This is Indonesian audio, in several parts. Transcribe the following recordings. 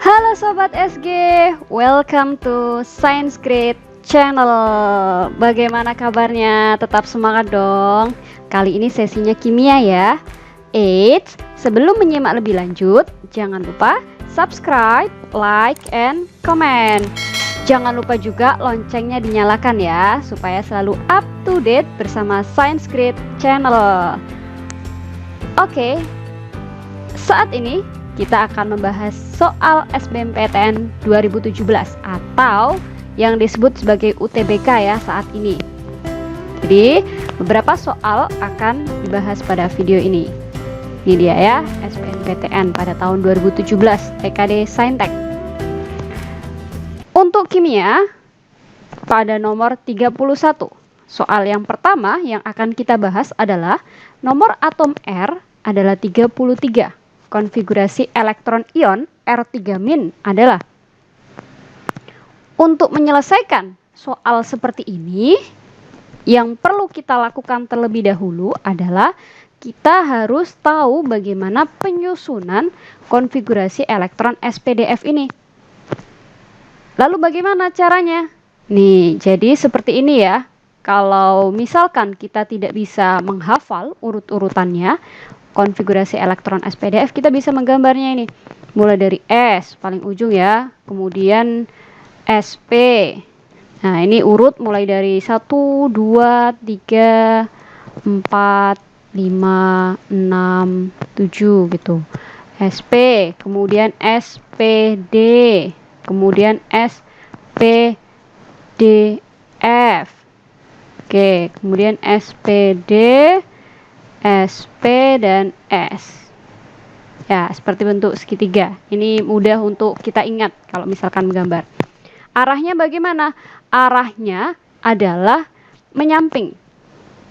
Halo Sobat SG, welcome to Science Grade Channel. Bagaimana kabarnya? Tetap semangat dong. Kali ini sesinya kimia ya. Eits, sebelum menyimak lebih lanjut, jangan lupa subscribe, like, and comment. Jangan lupa juga loncengnya dinyalakan ya, supaya selalu up to date bersama Science Grade Channel. Oke, saat ini kita akan membahas soal SBMPTN 2017 atau yang disebut sebagai UTBK ya saat ini. Jadi beberapa soal akan dibahas pada video ini. Ini dia ya, SBMPTN pada tahun 2017 TKD Saintek. Untuk kimia pada nomor 31, soal yang pertama yang akan kita bahas adalah nomor atom R adalah 33. Konfigurasi elektron ion R3- adalah. Untuk menyelesaikan soal seperti ini, yang perlu kita lakukan terlebih dahulu adalah kita harus tahu bagaimana penyusunan konfigurasi elektron SPDF ini. Lalu bagaimana caranya? Nih, jadi seperti ini ya. Kalau misalkan kita tidak bisa menghafal urut-urutannya, konfigurasi elektron SPDF, kita bisa menggambarnya ini. Mulai dari S paling ujung ya, kemudian SP. Nah, ini urut mulai dari 1, 2, 3, 4, 5, 6, 7 gitu. SP, kemudian SPD, kemudian SPDF. Oke, kemudian SPD, SP dan S. Ya, seperti bentuk segitiga. Ini mudah untuk kita ingat kalau misalkan menggambar. Arahnya bagaimana? Arahnya adalah menyamping.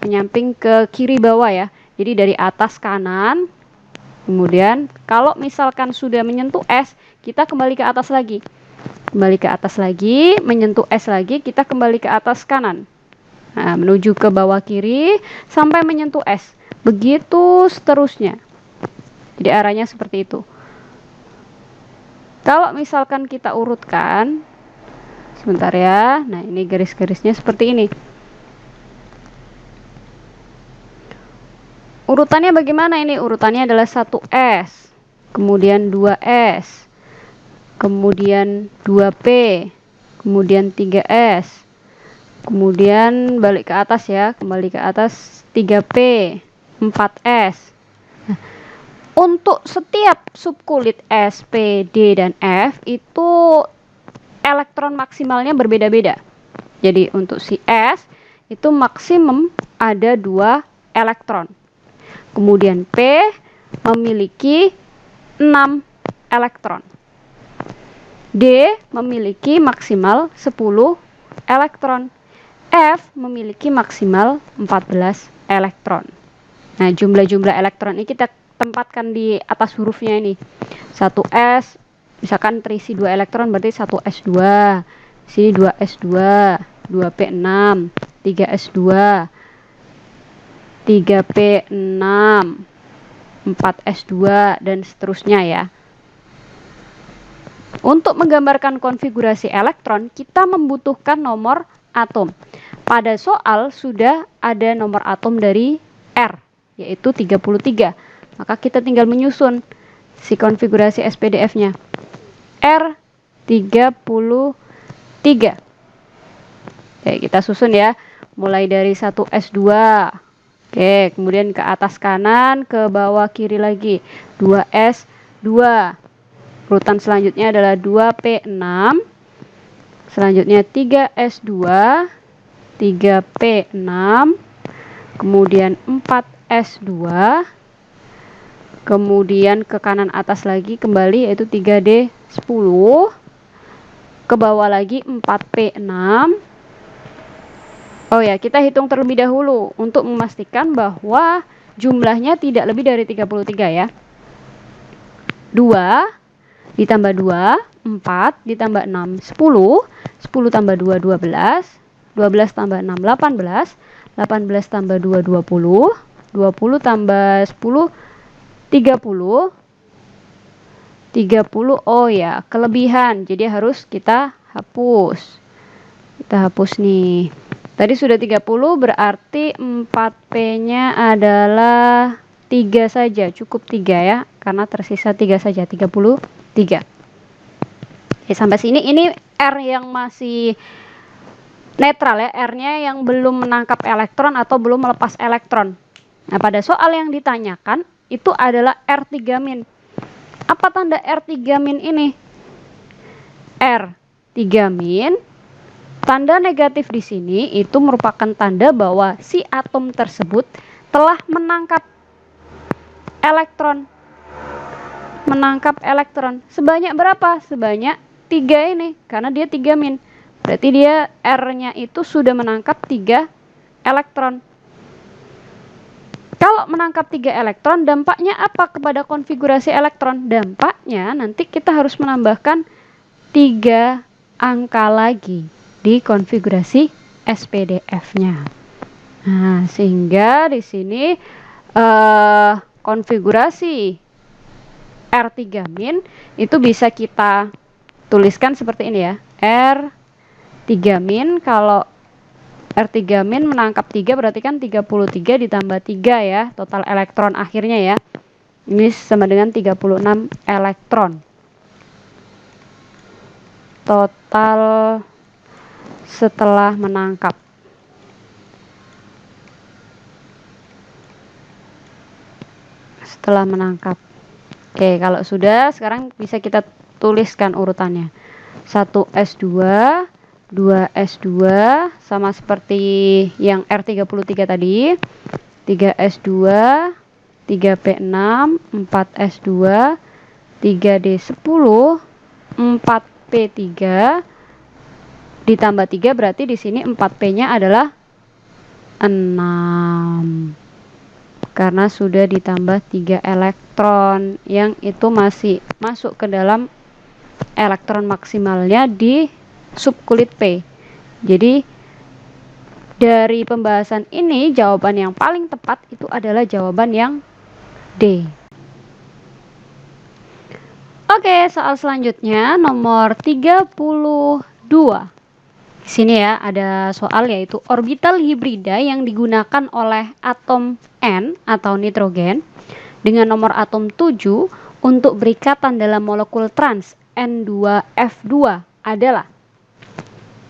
Menyamping ke kiri bawah ya. Jadi dari atas kanan. Kemudian kalau misalkan sudah menyentuh S, kita kembali ke atas lagi. Kembali ke atas lagi, menyentuh S lagi, kita kembali ke atas kanan. Nah, menuju ke bawah kiri sampai menyentuh S. Begitu seterusnya. Jadi arahnya seperti itu. Kalau misalkan kita urutkan, sebentar ya. Nah, ini garis-garisnya seperti ini. Urutannya bagaimana ini? Urutannya adalah 1S, kemudian 2S, kemudian 2P, kemudian 3S, kemudian balik ke atas ya, kembali ke atas 3P, 4S. Nah, untuk setiap subkulit S, P, D, dan F itu elektron maksimalnya berbeda-beda. Jadi untuk si S itu maksimum ada 2 elektron. Kemudian P memiliki 6 elektron. D memiliki maksimal 10 elektron. F memiliki maksimal 14 elektron. Nah, jumlah-jumlah elektron ini kita tempatkan di atas hurufnya ini. 1S, misalkan terisi 2 elektron berarti 1S2. Sini 2S2, 2P6, 3S2, 3P6, 4S2, dan seterusnya ya. Untuk menggambarkan konfigurasi elektron, kita membutuhkan nomor atom. Pada soal sudah ada nomor atom dari R, yaitu 33. Maka kita tinggal menyusun si konfigurasi SPDF-nya. R33. Oke, kita susun ya. Mulai dari 1S2. Oke, kemudian ke atas kanan, ke bawah kiri lagi. 2S2. Urutan selanjutnya adalah 2P6. Selanjutnya 3S2, 3P6, kemudian 4S2, kemudian ke kanan atas lagi kembali yaitu 3D10, ke bawah lagi 4P6. Oh ya, kita hitung terlebih dahulu untuk memastikan bahwa jumlahnya tidak lebih dari 33 ya. 2 ditambah 2, 4 ditambah 6, 10, 10 tambah 2, 12, 12 tambah 6, 18, 18 tambah 2, 20, 20 tambah 10, 30, 30. Oh ya, kelebihan. Jadi harus kita hapus. Kita hapus nih. Tadi sudah 30, berarti 4P-nya adalah 3 saja. Cukup 3 ya, karena tersisa 3 saja, 33. Oke, sampai sini ini R yang masih netral ya, R-nya yang belum menangkap elektron atau belum melepas elektron. Nah, pada soal yang ditanyakan itu adalah R3-. Apa tanda R3- ini? R3-, tanda negatif di sini itu merupakan tanda bahwa si atom tersebut telah menangkap elektron. Menangkap elektron. Sebanyak berapa? Sebanyak 3 ini, karena dia 3-. Berarti dia R-nya itu sudah menangkap 3 elektron. Kalau menangkap 3 elektron, dampaknya apa kepada konfigurasi elektron? Dampaknya nanti kita harus menambahkan 3 angka lagi di konfigurasi SPDF-nya. Nah, sehingga di sini konfigurasi R3- itu bisa kita tuliskan seperti ini ya. R3- kalau R3- menangkap 3 berarti kan 33 ditambah 3 ya, total elektron akhirnya ya. Ini sama dengan 36 elektron. Total setelah menangkap. Setelah menangkap. Oke, kalau sudah, sekarang bisa kita tuliskan urutannya. 1s2, 2s2 sama seperti yang R33 tadi. 3s2, 3p6, 4s2, 3d10, 4p3 ditambah 3 berarti di sini 4p-nya adalah 6. Karena sudah ditambah 3 elektron yang itu masih masuk ke dalam elektron maksimalnya di subkulit P. Jadi dari pembahasan ini jawaban yang paling tepat itu adalah jawaban yang D. Oke, soal selanjutnya nomor 32. Di sini ya ada soal yaitu orbital hibrida yang digunakan oleh atom N atau nitrogen dengan nomor atom 7 untuk berikatan dalam molekul trans N2F2 adalah,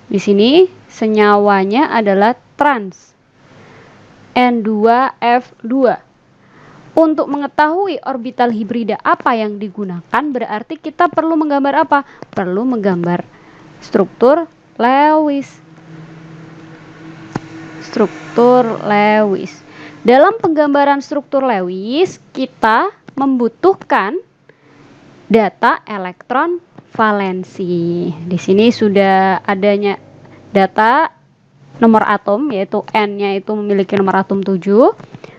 di sini senyawanya adalah trans N2F2. Untuk mengetahui orbital hibrida apa yang digunakan, berarti kita perlu menggambar apa? Perlu menggambar struktur Lewis. Struktur Lewis. Dalam penggambaran struktur Lewis, kita membutuhkan data elektron valensi. Di sini sudah adanya data nomor atom, yaitu N-nya itu memiliki nomor atom 7.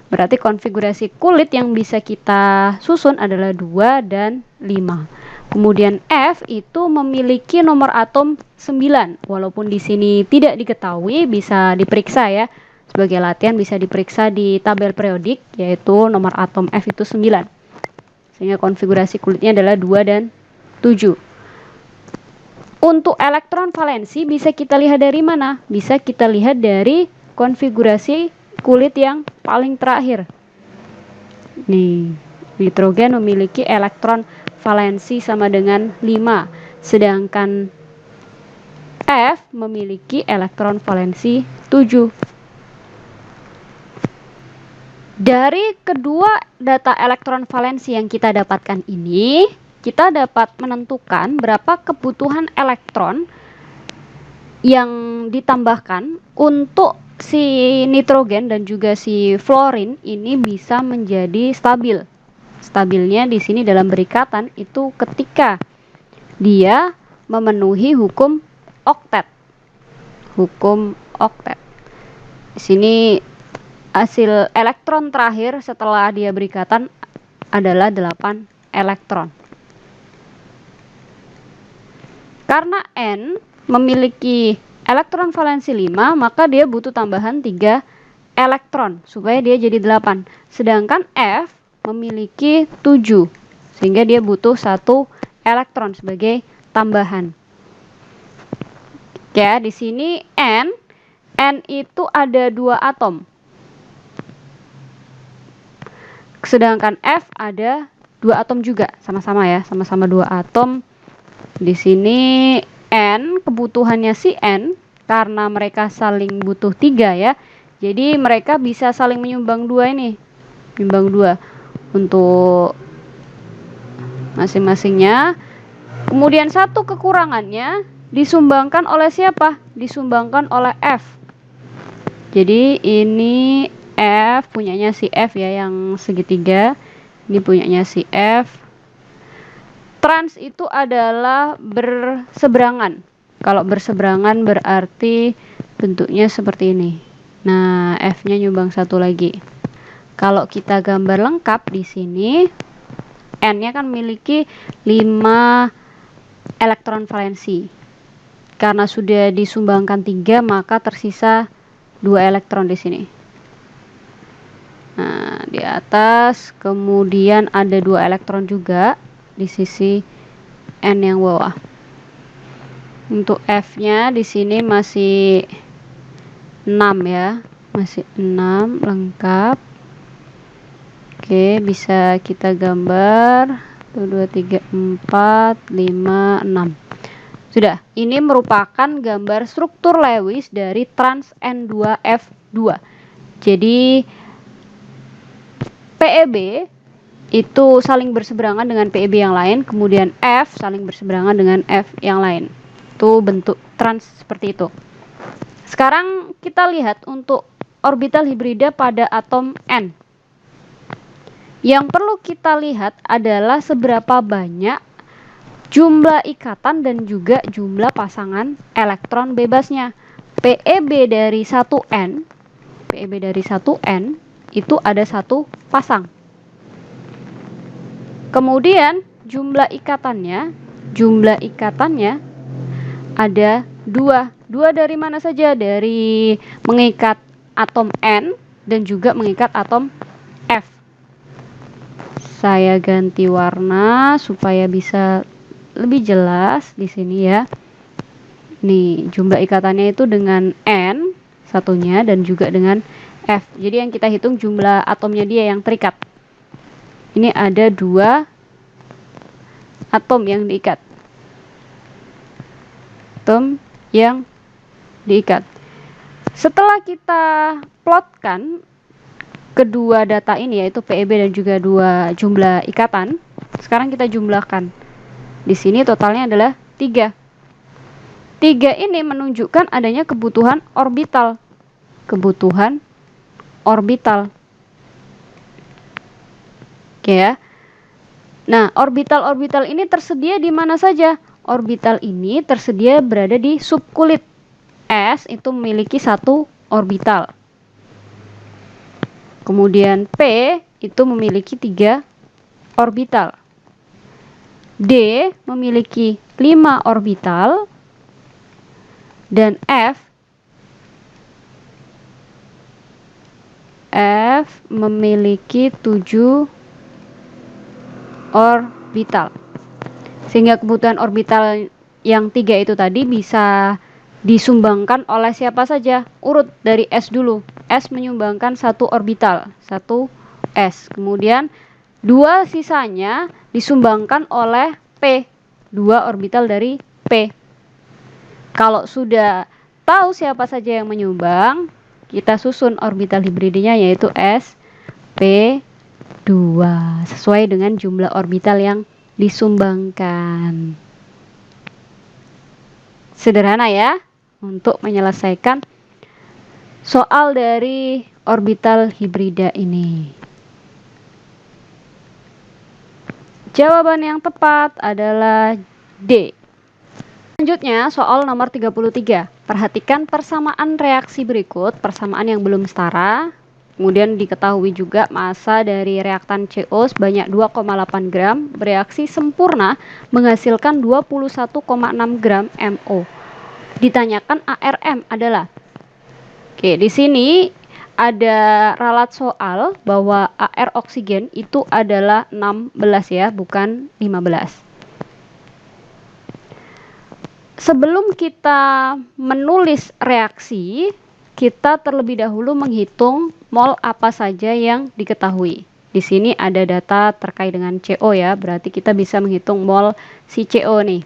Berarti konfigurasi kulit yang bisa kita susun adalah 2 dan 5. Kemudian F itu memiliki nomor atom 9. Walaupun di sini tidak diketahui, bisa diperiksa ya. Sebagai latihan bisa diperiksa di tabel periodik, yaitu nomor atom F itu 9. Sehingga konfigurasi kulitnya adalah 2 dan 7. Untuk elektron valensi bisa kita lihat dari mana? Bisa kita lihat dari konfigurasi kulit yang paling terakhir. Nih, nitrogen memiliki elektron valensi sama dengan 5, sedangkan F memiliki elektron valensi 7. Dari kedua data elektron valensi yang kita dapatkan ini, kita dapat menentukan berapa kebutuhan elektron yang ditambahkan untuk si nitrogen dan juga si fluorin ini bisa menjadi stabil. Stabilnya di sini dalam berikatan itu ketika dia memenuhi hukum oktet. Hukum oktet. Di sini hasil elektron terakhir setelah dia berikatan adalah 8 elektron. Karena N memiliki elektron valensi 5, maka dia butuh tambahan 3 elektron supaya dia jadi 8. Sedangkan F memiliki 7. sehingga dia butuh 1 elektron sebagai tambahan. Ya, di sini N itu ada 2 atom. Sedangkan F ada 2 atom juga, sama-sama ya, sama-sama 2 atom. Di sini N, kebutuhannya si N karena mereka saling butuh 3 ya. Jadi mereka bisa saling menyumbang 2 ini. Menyumbang 2 untuk masing-masingnya. Kemudian 1 kekurangannya disumbangkan oleh siapa? Disumbangkan oleh F. Jadi ini F punyanya si F ya, yang segitiga. Ini punyanya si F. Trans itu adalah berseberangan. Kalau berseberangan berarti bentuknya seperti ini. Nah, F-nya nyumbang 1 lagi. Kalau kita gambar lengkap di sini, N-nya kan memiliki 5 elektron valensi. Karena sudah disumbangkan 3, maka tersisa 2 elektron di sini. Nah, di atas kemudian ada 2 elektron juga di sisi N yang bawah. Untuk F-nya di sini masih 6 ya. Masih 6 lengkap. Oke, bisa kita gambar 1 2 3 4 5 6. Sudah, ini merupakan gambar struktur Lewis dari trans N2F2. Jadi PEB itu saling berseberangan dengan PEB yang lain, kemudian F saling berseberangan dengan F yang lain. Itu bentuk trans seperti itu. Sekarang kita lihat untuk orbital hibrida pada atom N. Yang perlu kita lihat adalah seberapa banyak jumlah ikatan dan juga jumlah pasangan elektron bebasnya. PEB dari 1N, PEB dari 1N itu ada 1 pasang. Kemudian jumlah ikatannya ada 2. 2 dari mana saja? Dari mengikat atom N dan juga mengikat atom F. Saya ganti warna supaya bisa lebih jelas di sini ya. Nih, jumlah ikatannya itu dengan N satunya dan juga dengan F. Jadi yang kita hitung jumlah atomnya dia yang terikat. Ini ada 2 atom yang diikat. Atom yang diikat. Setelah kita plotkan kedua data ini, yaitu PEB dan juga 2 jumlah ikatan, sekarang kita jumlahkan. Di sini totalnya adalah 3. 3 ini menunjukkan adanya kebutuhan orbital. Kebutuhan orbital. Oke ya. Nah, orbital-orbital ini tersedia di mana saja? Orbital ini tersedia berada di subkulit. S itu memiliki 1 orbital. Kemudian P itu memiliki 3 orbital. D memiliki 5 orbital. Dan F memiliki 7 orbital. Sehingga kebutuhan orbital yang 3 itu tadi bisa disumbangkan oleh siapa saja? Urut dari S dulu. S menyumbangkan 1 orbital, 1 S. Kemudian 2 sisanya disumbangkan oleh P, 2 orbital dari P. Kalau sudah tahu siapa saja yang menyumbang, kita susun orbital hibridnya yaitu sp2 sesuai dengan jumlah orbital yang disumbangkan. Sederhana ya untuk menyelesaikan soal dari orbital hibrida ini. Jawaban yang tepat adalah D. Selanjutnya soal nomor 33. Perhatikan persamaan reaksi berikut, persamaan yang belum setara. Kemudian diketahui juga massa dari reaktan CO sebanyak 2,8 gram bereaksi sempurna menghasilkan 21,6 gram MO. Ditanyakan ARM adalah. Oke, di sini ada ralat soal bahwa AR oksigen itu adalah 16 ya, bukan 15. Sebelum kita menulis reaksi, kita terlebih dahulu menghitung mol apa saja yang diketahui. Di sini ada data terkait dengan CO ya, berarti kita bisa menghitung mol si CO nih.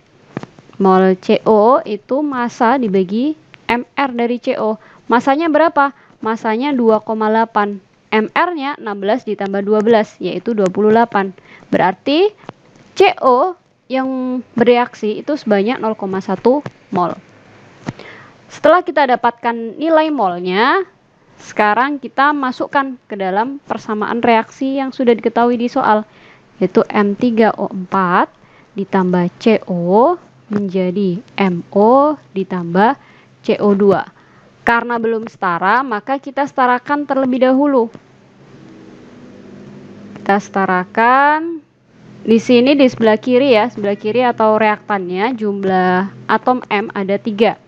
Mol CO itu massa dibagi MR dari CO. Masanya berapa? Masanya 2,8. MR-nya 16 ditambah 12, yaitu 28. Berarti CO yang bereaksi itu sebanyak 0,1 mol. Setelah kita dapatkan nilai molnya, sekarang kita masukkan ke dalam persamaan reaksi yang sudah diketahui di soal, yaitu M3O4 ditambah CO menjadi MO ditambah CO2. Karena belum setara, maka kita setarakan terlebih dahulu. Kita setarakan di sini di sebelah kiri ya, sebelah kiri atau reaktannya jumlah atom M ada 3.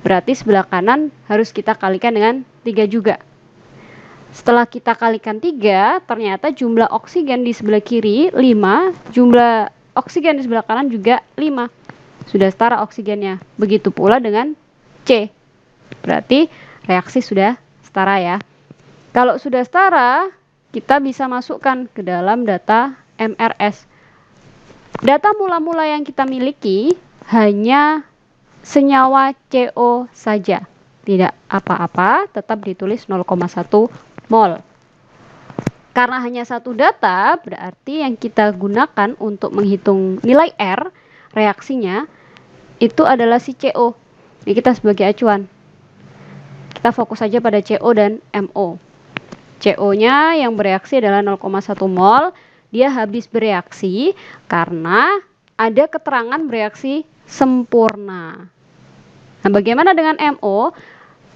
Berarti sebelah kanan harus kita kalikan dengan 3 juga. Setelah kita kalikan 3, ternyata jumlah oksigen di sebelah kiri 5, jumlah oksigen di sebelah kanan juga 5. Sudah setara oksigennya. Begitu pula dengan C. Berarti reaksi sudah setara ya. Kalau sudah setara, kita bisa masukkan ke dalam data MRS. Data mula-mula yang kita miliki hanya senyawa CO saja. Tidak apa-apa, tetap ditulis 0,1 mol. Karena hanya satu data, berarti yang kita gunakan untuk menghitung nilai R reaksinya itu adalah si CO. Ini kita sebagai acuan. Kita fokus saja pada CO dan MO. CO-nya yang bereaksi adalah 0,1 mol. Dia habis bereaksi karena ada keterangan bereaksi sempurna. Nah, bagaimana dengan MO?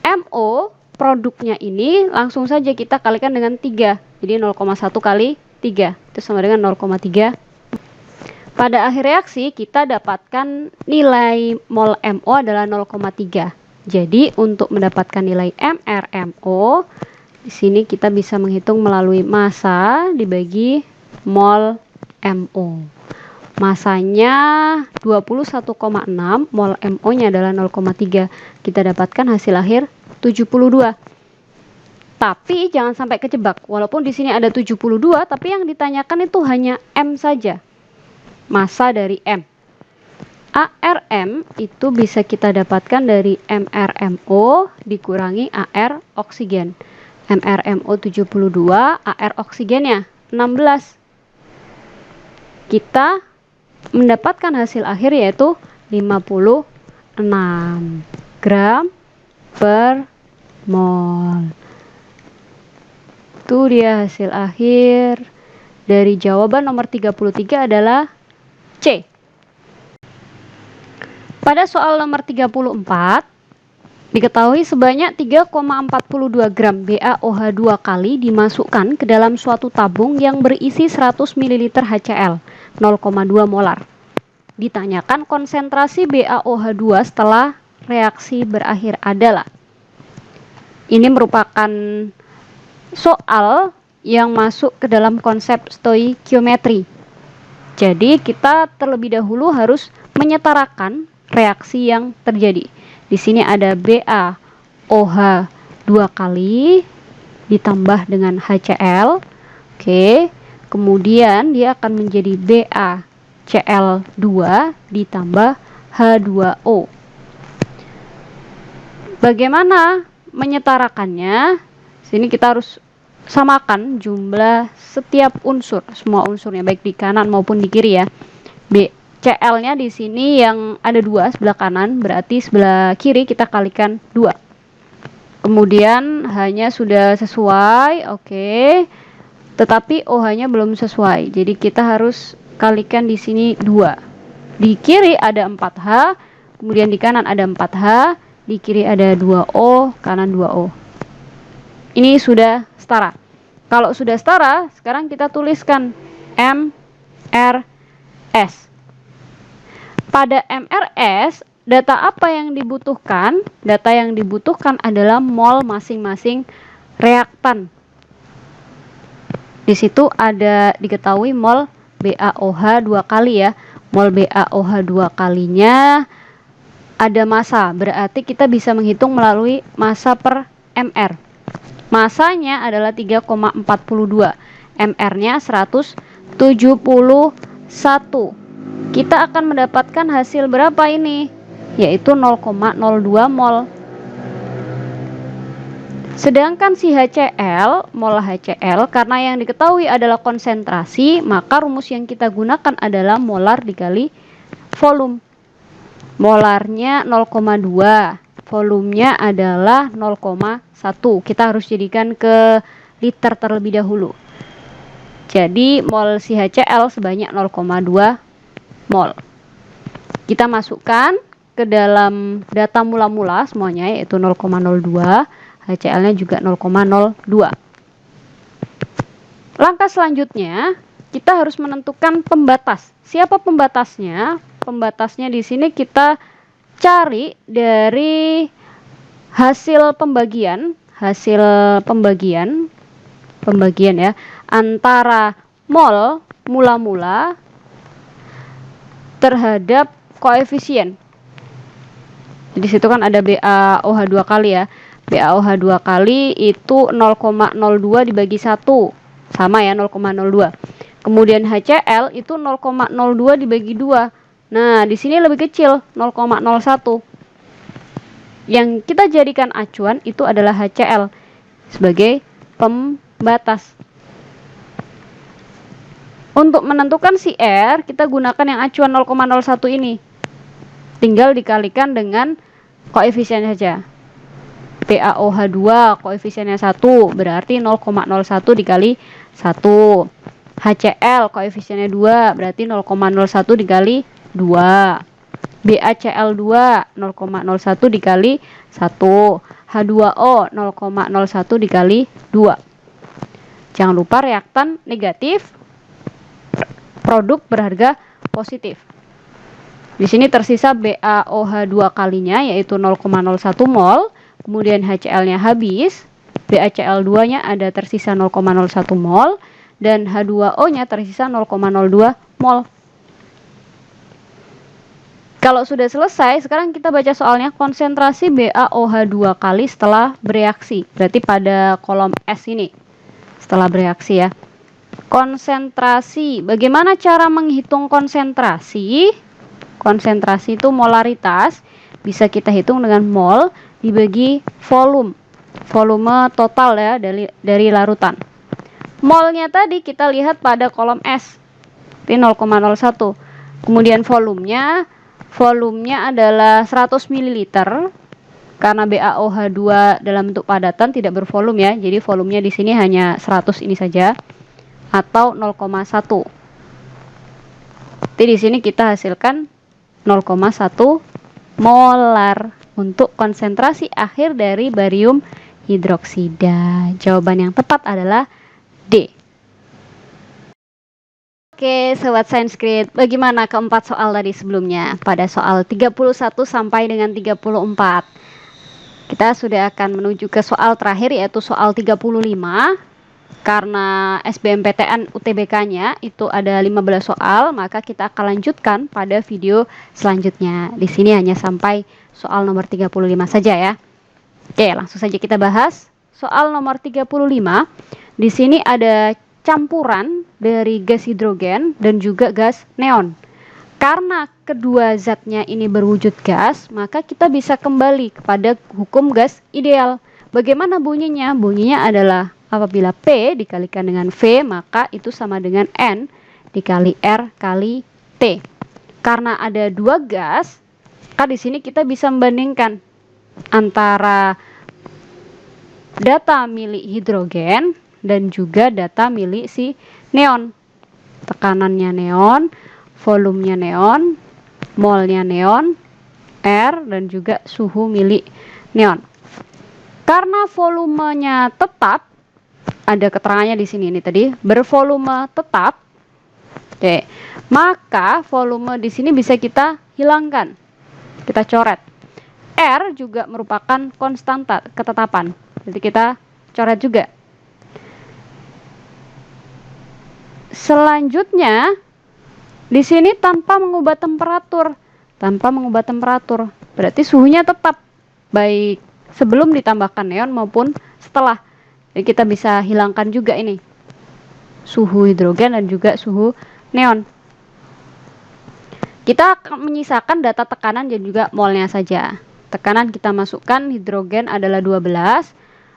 MO produknya ini langsung saja kita kalikan dengan 3. Jadi 0,1 kali 3. Itu sama dengan 0,3. Pada akhir reaksi kita dapatkan nilai mol MO adalah 0,3. Jadi untuk mendapatkan nilai MrMO, di sini kita bisa menghitung melalui massa dibagi mol MO. Masanya 21,6, mol MO-nya adalah 0,3. Kita dapatkan hasil akhir 72. Tapi jangan sampai kejebak. Walaupun di sini ada 72, tapi yang ditanyakan itu hanya M saja. Massa dari M. ARM itu bisa kita dapatkan dari MrMO dikurangi AR oksigen. MrMO 72, AR oksigennya 16. Kita mendapatkan hasil akhir yaitu 56 gram per mol. Itu dia hasil akhir dari jawaban nomor 33 adalah C. Pada soal nomor 34, diketahui sebanyak 3,42 gram BaOH2 kali dimasukkan ke dalam suatu tabung yang berisi 100 ml HCl, 0,2 molar. Ditanyakan konsentrasi BaOH2 setelah reaksi berakhir adalah. Ini merupakan soal yang masuk ke dalam konsep stoikiometri. Jadi kita terlebih dahulu harus menyetarakan reaksi yang terjadi. Di sini ada BaOH 2 kali ditambah dengan HCl. Oke. Kemudian dia akan menjadi BaCl2 ditambah H2O. Bagaimana menyetarakannya? Sini kita harus samakan jumlah setiap unsur, semua unsurnya baik di kanan maupun di kiri ya. Cl-nya di sini yang ada 2 sebelah kanan, berarti sebelah kiri kita kalikan 2. Kemudian H-nya sudah sesuai, oke. Tetapi OH-nya belum sesuai. Jadi kita harus kalikan di sini 2. Di kiri ada 4H, kemudian di kanan ada 4H, di kiri ada 2O, kanan 2O. Ini sudah setara. Kalau sudah setara, sekarang kita tuliskan MRS. Pada MRS, data apa yang dibutuhkan? Data yang dibutuhkan adalah mol masing-masing reaktan. Di situ ada diketahui mol BaOH 2 kali ya. Mol BaOH 2 kalinya ada massa, berarti kita bisa menghitung melalui massa per mR. Massanya adalah 3,42, mR-nya 171. Kita akan mendapatkan hasil berapa ini? Yaitu 0,02 mol. Sedangkan si HCl, mol HCl, karena yang diketahui adalah konsentrasi, maka rumus yang kita gunakan adalah molar dikali volume. Molarnya 0,2, volumenya adalah 0,1. Kita harus jadikan ke liter terlebih dahulu. Jadi mol si HCl sebanyak 0,2 mol. Kita masukkan ke dalam data mula-mula semuanya, yaitu 0,02. HCl-nya juga 0,02. Langkah selanjutnya, kita harus menentukan pembatas. Siapa pembatasnya? Pembatasnya di sini kita cari dari hasil pembagian ya, antara mol mula-mula terhadap koefisien. Di situ kan ada BaOH 2 kali ya. BaOH 2 kali itu 0,02 dibagi 1. Sama ya, 0,02. Kemudian HCl itu 0,02 dibagi 2. Nah, di sini lebih kecil, 0,01. Yang kita jadikan acuan itu adalah HCl sebagai pembatas. Untuk menentukan si R, kita gunakan yang acuan 0,01 ini. Tinggal dikalikan dengan koefisien saja. BaOH 2 koefisiennya 1, berarti 0,01 dikali 1. HCl koefisiennya 2, berarti 0,01 dikali 2. BaCl 2 0,01 dikali 1. H2O 0,01 dikali 2. Jangan lupa reaktan negatif, produk berharga positif. Di sini tersisa BaOH 2 kalinya, yaitu 0,01 mol. Kemudian HCl-nya habis, BaCl2-nya ada tersisa 0,01 mol, dan H2O-nya tersisa 0,02 mol. Kalau sudah selesai, sekarang kita baca soalnya. Konsentrasi BaOH 2 kali setelah bereaksi, berarti pada kolom S ini, setelah bereaksi ya. Konsentrasi, bagaimana cara menghitung konsentrasi? Konsentrasi itu molaritas, bisa kita hitung dengan mol dibagi volume total ya, dari larutan. Molnya tadi kita lihat pada kolom S, ini 0,01. Kemudian volumenya adalah 100 ml, karena BaOH 2 dalam bentuk padatan tidak bervolume ya, jadi volumenya di sini hanya 100 ini saja, atau 0,1. Jadi di sini kita hasilkan 0,1 molar untuk konsentrasi akhir dari barium hidroksida. Jawaban yang tepat adalah D. Oke, sobat Science Grid, bagaimana keempat soal tadi sebelumnya? Pada soal 31 sampai dengan 34. Kita sudah akan menuju ke soal terakhir, yaitu soal 35. Karena SBMPTN UTBK-nya itu ada 15 soal, maka kita akan lanjutkan pada video selanjutnya. Di sini hanya sampai soal nomor 35 saja ya. Oke, langsung saja kita bahas. Soal nomor 35. Di sini ada campuran dari gas hidrogen dan juga gas neon. Karena kedua zatnya ini berwujud gas, maka kita bisa kembali kepada hukum gas ideal. Bagaimana bunyinya? Bunyinya adalah apabila P dikalikan dengan V, maka itu sama dengan N dikali R kali T. Karena ada dua gas, maka di sini kita bisa membandingkan antara data milik hidrogen dan juga data milik si neon. Tekanannya neon, volumenya neon, molnya neon, R, dan juga suhu milik neon. Karena volumenya tetap, ada keterangannya di sini, ini tadi bervolume tetap. Oke, maka volume di sini bisa kita hilangkan, kita coret. R juga merupakan konstanta ketetapan, jadi kita coret juga. Selanjutnya di sini tanpa mengubah temperatur. Berarti suhunya tetap baik sebelum ditambahkan neon maupun setelah. Jadi kita bisa hilangkan juga ini suhu hidrogen dan juga suhu neon. Kita akan menyisakan data tekanan dan juga molnya saja. Tekanan kita masukkan, hidrogen adalah 12.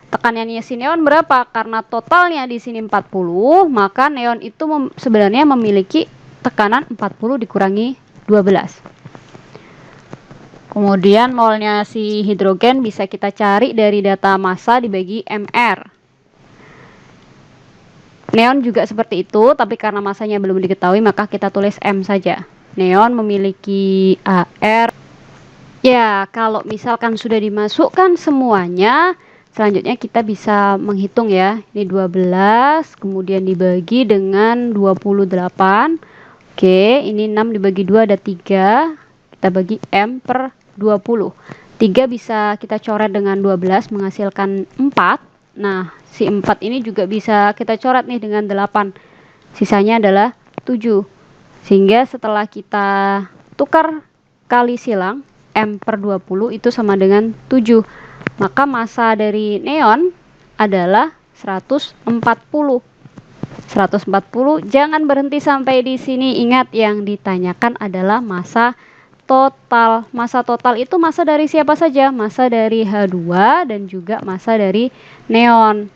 Tekanannya si neon berapa? Karena totalnya di sini 40, maka neon itu sebenarnya memiliki tekanan 40 dikurangi 12. Kemudian molnya si hidrogen bisa kita cari dari data massa dibagi mR. Neon juga seperti itu, tapi karena massanya belum diketahui maka kita tulis M saja. Neon memiliki AR. Ya, kalau misalkan sudah dimasukkan semuanya, selanjutnya kita bisa menghitung ya. Ini 12, kemudian dibagi dengan 28. Oke, ini 6 dibagi 2 ada 3. Kita bagi M per 20. 3 bisa kita coret dengan 12 menghasilkan 4. Nah, si 4 ini juga bisa kita coret nih dengan 8. Sisanya adalah 7. Sehingga setelah kita tukar kali silang, M per 20 itu sama dengan 7. Maka massa dari neon adalah 140. 140, jangan berhenti sampai di sini. Ingat, yang ditanyakan adalah massa total. Massa total itu massa dari siapa saja? Massa dari H2 dan juga massa dari neon.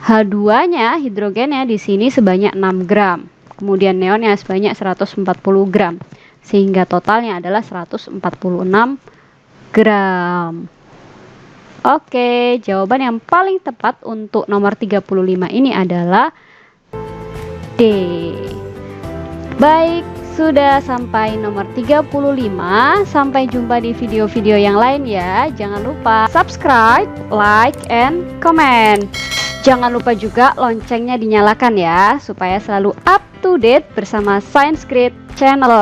H2-nya, hidrogennya di sini sebanyak 6 gram. Kemudian neonnya sebanyak 140 gram. Sehingga totalnya adalah 146 gram. Oke, jawaban yang paling tepat untuk nomor 35 ini adalah D. Baik, sudah sampai nomor 35. Sampai jumpa di video-video yang lain ya. Jangan lupa subscribe, like, and comment. Jangan lupa juga loncengnya dinyalakan ya, supaya selalu up to date bersama Science Grid Channel.